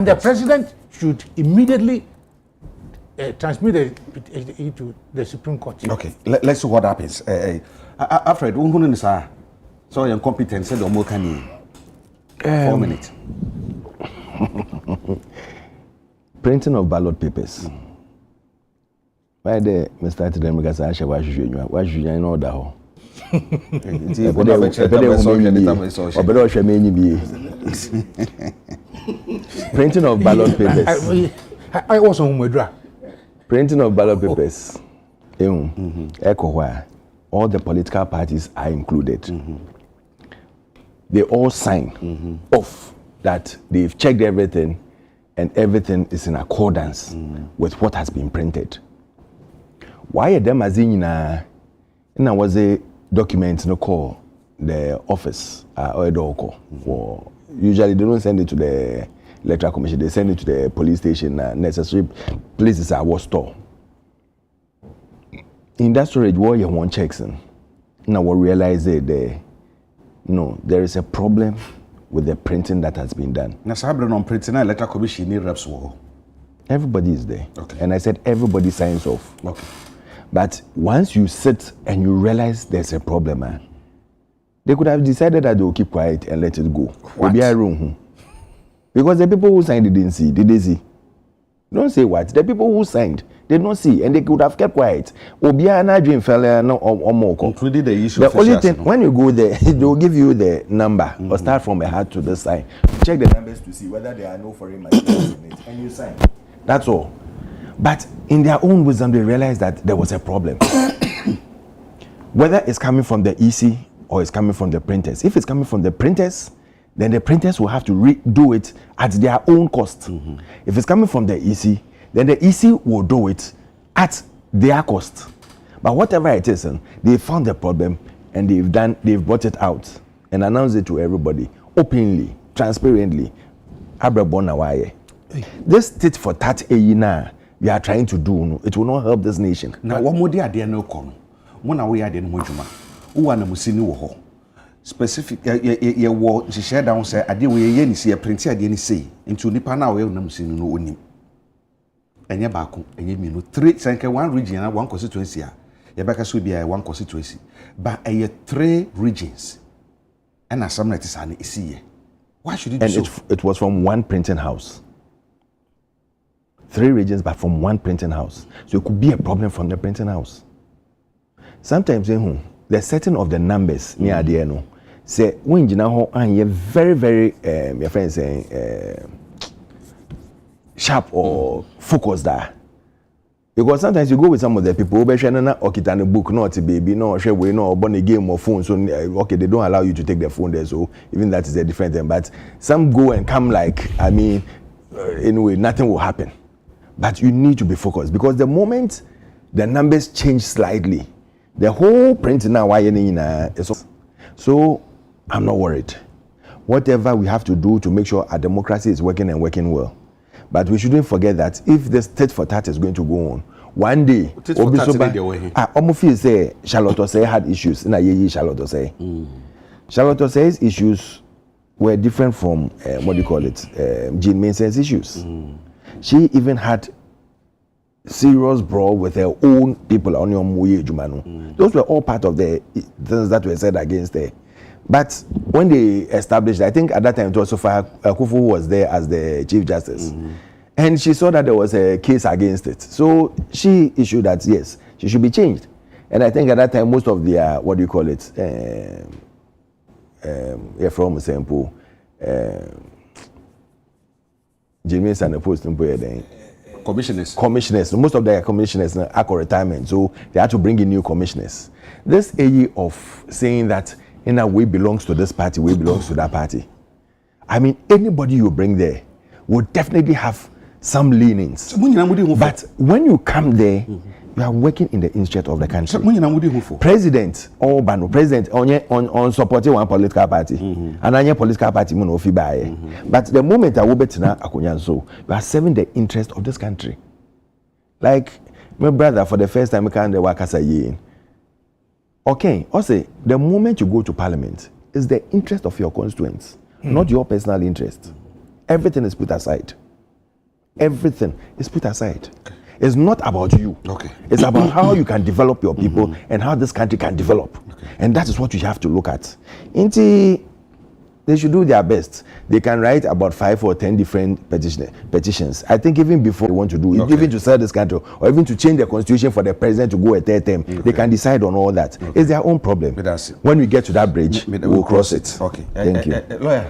The president should immediately transmit it to the Supreme Court. Okay, let's see what happens. Alfred, so your competence said more can 4 minutes. Printing of ballot papers. Why the Mr. Democrats are why should you know that? Printing of ballot papers. I was on Medra. Printing of ballot papers. Echo where all the political parties are included. They all sign off that they've checked everything and everything is in accordance with what has been printed. Why them as in was a document no call the office or a door for usually they don't send it to the Electoral Commission, they send it to the police station, necessary places are was store. In that storage where you want checks in, now we realize that there is a problem with the printing that has been done. Now, Sabra on printing, Electoral Commission need reps. Everybody is there. Okay. And I said everybody signs off. Okay. But once you sit and you realize there's a problem, they could have decided that they will keep quiet and let it go. What? Be a room. Because the people who signed didn't see. Did they see? Don't say what. The people who signed did not see, and they could have kept quiet. Including the issue. The only thing, when you go there, they will give you the number or start from a heart to the side. Check the numbers to see whether there are no foreign materials in it, and you sign. That's all. But in their own wisdom, they realized that there was a problem. Whether it's coming from the EC or it's coming from the printers. If it's coming from the printers, then the printers will have to redo it at their own cost. If it's coming from the EC, then the EC will do it at their cost. But whatever it is, they found the problem and they've brought it out and announced it to everybody openly, transparently. This tit for tat now we are trying to do, it will not help this nation. Now, what more there no come? One away at the Mojuma. Who want to musini wo specific ye wo she share down say ade we ye ni see print ade ni say into nipa na we na musini no onim. Enye baako enye mienu 3 sanke one region and one constituency a ye beka so bia one constituency but 3 regions and asam na tisa na isi ye. Why should it do so? And it was from one printing house. 3 regions, but from one printing house. So it could be a problem from the printing house. Sometimes, the setting of the numbers near the end, say when you know and you're very, very, your friend saying, sharp or focused there. Because sometimes you go with some of the people who okay, a book, not a baby, no, share way, no, born a game or phone. So okay, they don't allow you to take the phone there. So even that is a different thing. But some go and come like, anyway, nothing will happen. But you need to be focused because the moment the numbers change slightly, the whole print now is so I'm not worried. Whatever we have to do to make sure our democracy is working and working well. But we shouldn't forget that if the state for tat is going to go on, one day Omofi say Charlotte Osei had issues. Charlotte Osei. Charlotte Osei's issues were different from what do you call it? Jean Mensah's issues. She even had serious brawl with her own people on your Muye Jumanu. Those were all part of the things that were said against her. But when they established, I think at that time it was Sofa Akufu was there as the Chief Justice. And she saw that there was a case against it. So she issued that, yes, she should be changed. And I think at that time most of the, what do you call it? From example, James and the post commissioners. Most of their commissioners are for retirement, so they had to bring in new commissioners. This AE of saying that in a way belongs to this party, way belongs to that party. I mean, anybody you bring there will definitely have some leanings. But when you come there, you are working in the interest of the country. President or Bano, president on supporting one political party, and another political party But the moment I will bet now, you are serving the interest of this country. Like my brother, for the first time, I can't work as a year. Okay, also the moment you go to Parliament, is the interest of your constituents, not your personal interest. Everything is put aside. everything is put aside. Okay. It's not about you. Okay. It's about how you can develop your people and how this country can develop. Okay. And that is what you have to look at. They should do their best. They can write about 5 or 10 different petitions. I think even before they want to do it, even to sell this country, or even to change the constitution for the president to go a third term, they can decide on all that. It's their own problem. When we get to that bridge, we'll cross it. Okay. Thank you. Lawyer,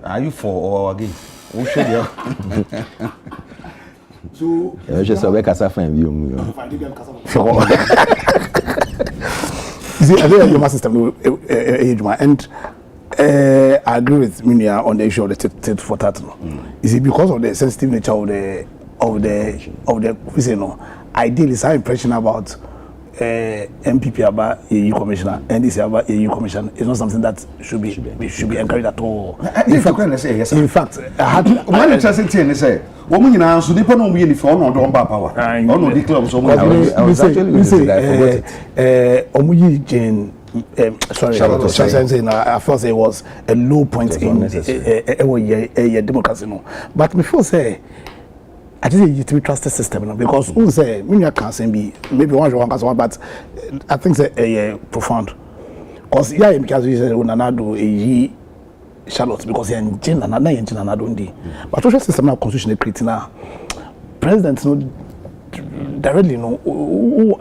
are you for or against? Who should you? So, just a you see, I think your system and I agree with Minia on the issue of the tit for tat. You see, because of the sensitive nature of the you know, ideally, it's our impression about MPP about EU commissioner and this about EU commission is not something that should be encouraged at all. In fact, I had one interesting thing is say woman in answer the no be for no don ba power. No declare so much. I was actually going to say that. Omuyi Jane I felt it was a low point in democracy. No, but before say, I just need to be trusted system, no? Because who say when you can't be maybe one, but I think it's a profound. Because yeah, because you say Unanado a Charlotte because you're in China, not in China, but social system now constitution creating now. President no directly no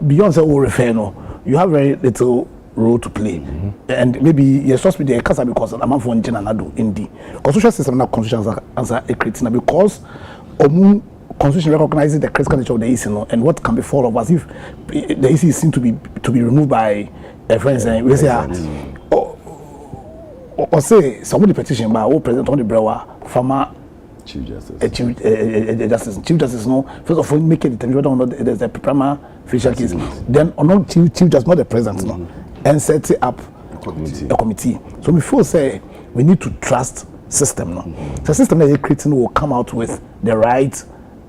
beyond say refer no, you have very little role to play, and maybe you're supposed to be the case because I'm not for China, not do Indy. Because social system now constitution answer a creating because constitution recognizes the critical nature of the EC and what can befall of us if the EC is seen to be removed by friends and we say or say somebody petition by President on the Brewer former Chief Justice. Chief Justice no first of all make a determination whether or not there's a prima facie case, then or not Chief Justice not the President no and set up a committee. So before say we need to trust system no. The system that you're creating will come out with the right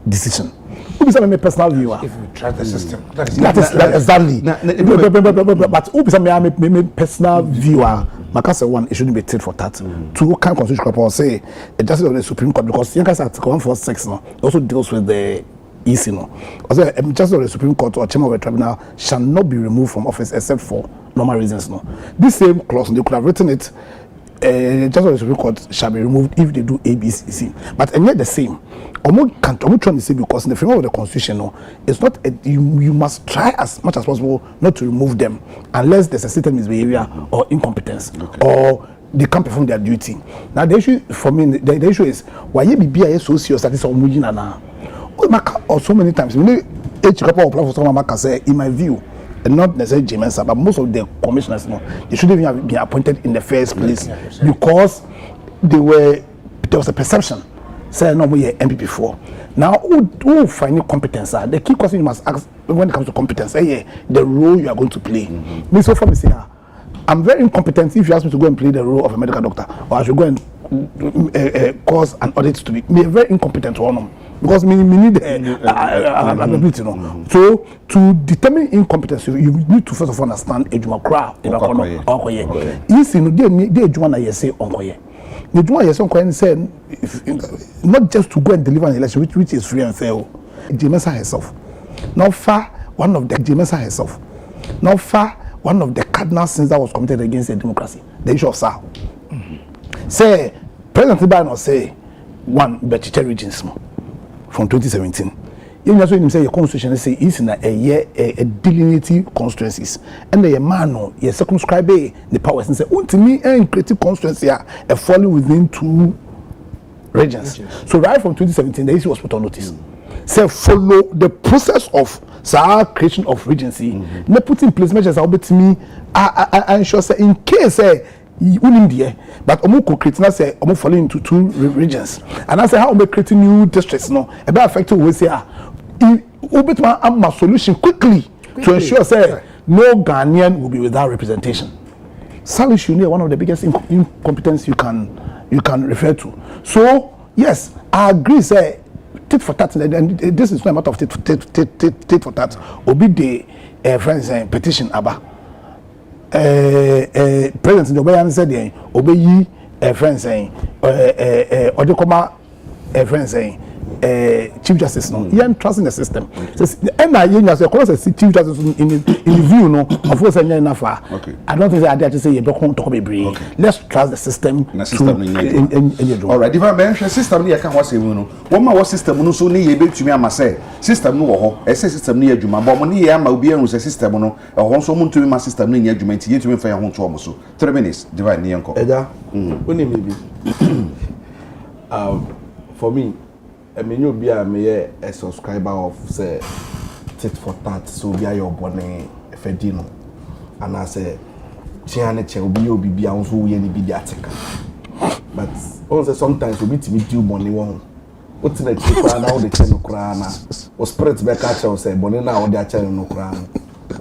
decision. Who is my personal view? If we trust the system, that is exactly. But who is my personal viewer? Makasa one, it shouldn't be tit for tat. Two can constitutional court say a justice of the Supreme Court because the Article 146 no also deals with the EC no. Also, a justice of the Supreme Court or chairman of the tribunal shall not be removed from office except for normal reasons no. This same clause they could have written it. Justice of the Supreme Court shall be removed if they do A, B, C. But and yet the same. I'm trying to say because in the framework of the Constitution, no, it's not you must try as much as possible not to remove them unless there's a certain misbehavior or incompetence or they can't perform their duty. Now the issue for me, the issue is why you be so serious that is all moving now. Or so many times, when each couple of platforms can say, in my view. And not necessarily Jimensa, but most of the commissioners, no, they shouldn't even have been appointed in the first place because there was a perception. Say no, we are MP before. Now, who find competence? The key question you must ask when it comes to competence, the role you are going to play. Me so far, me say, I'm very incompetent if you ask me to go and play the role of a medical doctor, or I should go and cause an audit to be. Me a very incompetent one. Because we need ability, no. So to determine incompetence, you need to first of all understand Ejuma Kra, Okoye. Yes, you know, they Ejuma na yese Onkoye. The Ejuma yese Onkoye said not just to go and deliver an election, which is free and fair. Jimensa herself, not far one of the Jimensa herself, not far one of the cardinal sins that was committed against the democracy, the issue of SAR. Say President Biden say one Bechiche regions. From 2017. You also say your constitution say it's in a year a delineating constituencies. And the man no you circumscribe the powers and say to me and creative constituency are falling within 2 regions. So right from 2017 the issue was put on notice. Say follow the process of creation of regency. They put in place measures to me I ensure say in case but omo create na say omo falling into 2 regions and I say how we creating new districts no e be affect we say obetuma am solution quickly to ensure say no Ghanaian will be without representation. Solution is one of the biggest incompetence you can refer to. So yes, I agree say tit for tat and this is not a matter of tit for tat obi the friends petition aba President Obayan said obey friends saying Odekoma friends saying Chief Justice no you trust in the system and I you say cause Chief Justice in the view no of course enough I don't think that I say you don't talk be let's trust the system all right if I mention system ni can was no one ma system no so ni ye betumi ama say system no wo ho e say system ni adwuma but mo ni ye ama obi ehun say system no e ho so mo ntumi ma system no ni adwuma nti ye tumi fa ya ho nto mo so 3 minutes divine ni enko eja oni maybe for me I mean you be a subscriber of say tit for tat so be your bonnet fedino and I say chiane che obi bia so we ni bi article but also sometimes we be do money one what na cheap na all the channel kra na o spirit be catch us say bonnet na all the channel no kra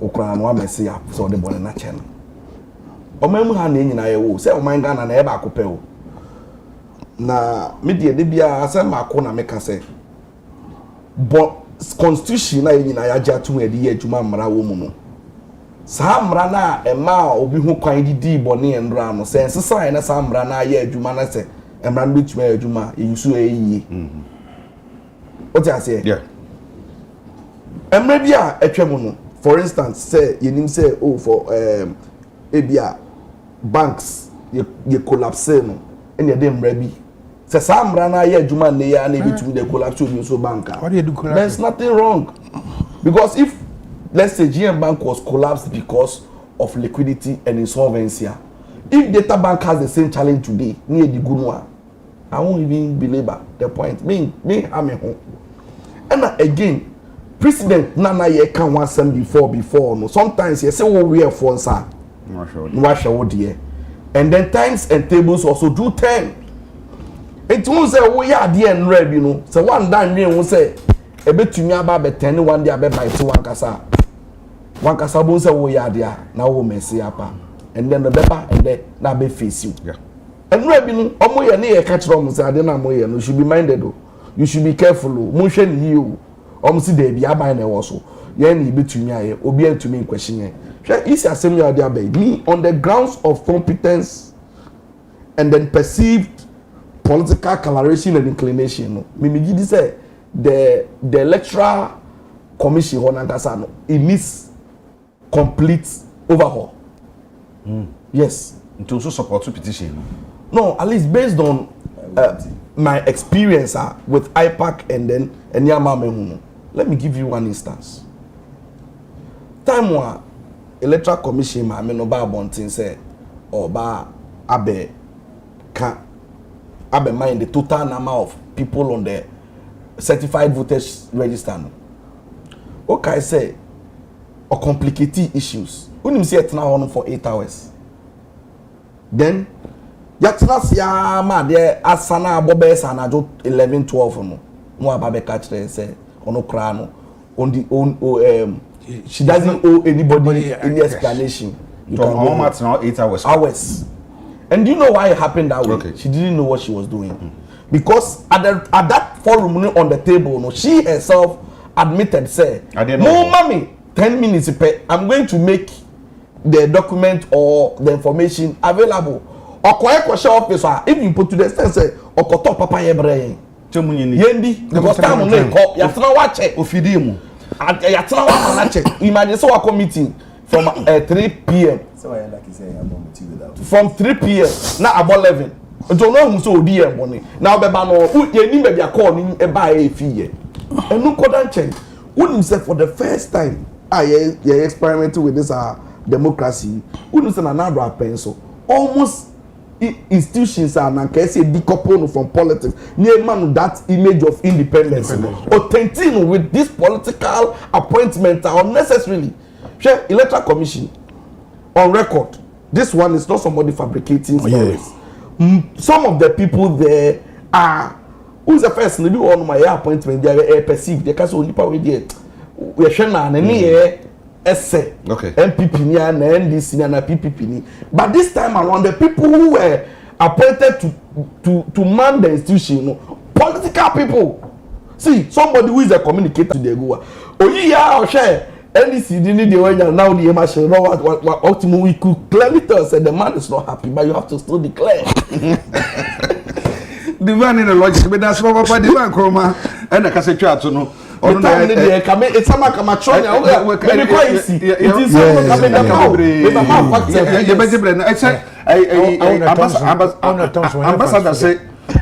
o kra no amesi ya so the bonnet na channel o memu ha na nyina ye wo say o man Ghana na e ba akopɛ o na media de bia asem akọ na meka say but constitution na nyina ya ja tu edi ye adwuma mra wo mu no saa mra na e ma obi hu kwan di bone enra no say sesa na saa mra na ye adwuma na say emra no bituma adwuma e yusu eyiye o ti ase yeah emra bia etwem no for instance say yenim say oh for ebia banks ye collapse no ene de mra bi say saa mra na ye adwuma ne ya na bituma de collapse obi so banka there's nothing wrong because if let's say GM Bank was collapsed because of liquidity and insolvency. If Data Bank has the same challenge today, near the Gunwa, I won't even believe the point. Me, I'm home. And again, President Nana ye can want some before. No, sometimes you say what we are for, sir. No, dear. And then times and tables also do 10. It won't say we are dear and red, you know. So one time we will say. Ebe tumi aba be 10 one day abe bite one kasa bo say wo ya dia na wo mesi apa and then the paper and then na be face you yeah and no bi no omo ye ne ye ka kire omo say ade na mo ye no should be minded o you should be careful o mo hwe ni o omo si da bi aban na wo so ye na ibe tumi aye obi antumi question ye hwe isi asem ya dia be me on the grounds of competence and then perceived political coloration and inclination no me gidi say the electoral commission no it needs complete overhaul. Yes. To also support the petition. No, at least based on my experience with IPAC and then Enyama. Let me give you one instance. Time one electoral commission ma me no ba bontin say or ba abe mind the total number of people on the certified voters register no okay say or complicated issues unim say etna on for 8 hours then yatna sia ma de asana abobe sanajo 11 12 no ababe catch say ono kra no on the she doesn't owe anybody any explanation you can go now 8 hours and do you know why it happened that way? Okay. She didn't know what she was doing. Because at that forum on the table, no, she herself admitted, say, "No, mommy, 10 minutes, I'm going to make the document or the information available." Or question officer, if you put to the extent, say, "Or top papa yebre." Yendi, because time on it, you have to watch it. Ofidimu, and you have to watch it. Imagine so a committee from 3 p.m. So I like you say, I'm going to without. From 3 p.m. now about 11. Don't know who so dear money. Now beba no you need maybe a call ni e buy a fee. And no couldn't change. Wouldn't say for the first time I experimented with this democracy. Wouldn't say another pencil. Almost institutions are now can say decoupled from politics. Near man that image of independence. Authentic with this political appointment are unnecessarily. Share electoral commission on record. This one is not somebody fabricating stories. Yes. Some of the people there are who's the first maybe on my appointment they are perceived they can say only power there we share na any essay okay MPP ni and NDC na PPP ni but this time around the people who were appointed to man the institution you know, political people see somebody who is a communicator to the go oyi ya o share NDC didn't the way now the machine know what ultimately we could clearly tell say the man is not happy but you have to still declare the man in the logic but that's papa the man kroma ɛna kasa twa ato no ɔno na ɛyɛ kame etama kama chonya o me ko isi it is so kame na ka me na ma fact ye beje bre na ɛsɛ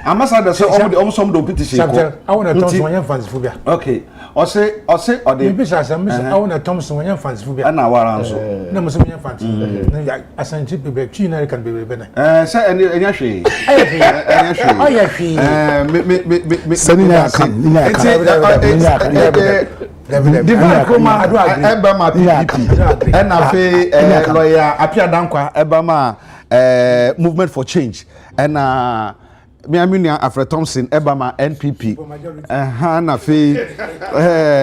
ambassador say omo do petition ko I want to Thompson one fans phobia okay ɔse ɔde me bisa sam I want to Thompson one fans phobia ana wara nso na mo so me fans na asanti be twi na kan be na sɛ enya hwe enya hwe me sɛninya kan divine koma eba ma PDP ɛna fe lawyer Apiadankwa eba ma movement for change ɛna Miamunia Alfred Thompson Ebama NPP na fe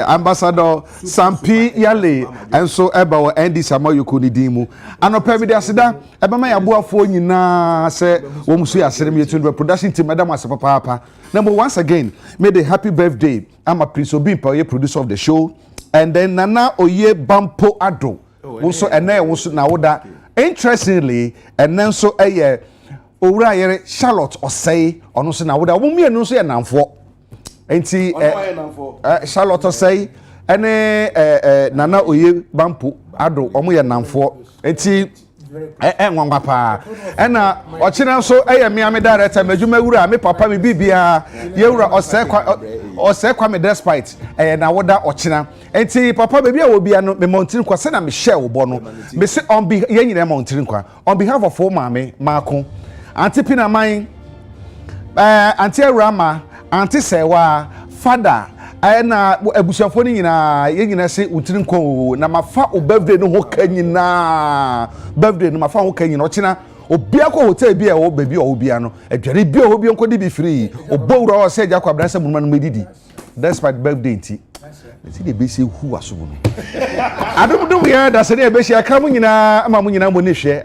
ambassador Sampi Yale enso eba wo ND Samoyoko ni dimu anopa bi de aseda ebama yaboafo nyina se wo musu ya serem yetu production team madam asepapa na once again made a happy birthday ama Prince Obi Mpa producer of the show and then Nana Oye Bampo Ado wo so ene wo so na woda interestingly and then so owura yere Charlotte Osei ono so na woda omumienu nso ye namfo enti Charlotte Osei ene Nana Oye Bampo Ado omo ye namfo enti nwanwa pa ena ochina nso miami director madwuma wura me papa me bibia ye wura Osei kwa me despite na woda ochina enti papa baby a obi ano me mountain kwa se na me share wo bo no me se on be ye nyina mountain kwa on behalf of o maame maako Auntie Pinamai, Auntie Rama, Auntie Sewa, Father, na ebusuafoni nyina ye nyina se utirin ko na mafa o birthday no ho kanyina birthday no mafa ho kanyina ochina obia ko hotel bia o baby o bia no adware bia o bia nko di bi free obowura o se Agya Kwabena se munuma no medidi despite birthday nti see the base who aso no adom do we da se ne be hia ka mu nyina ama mu nyina mo ne hwe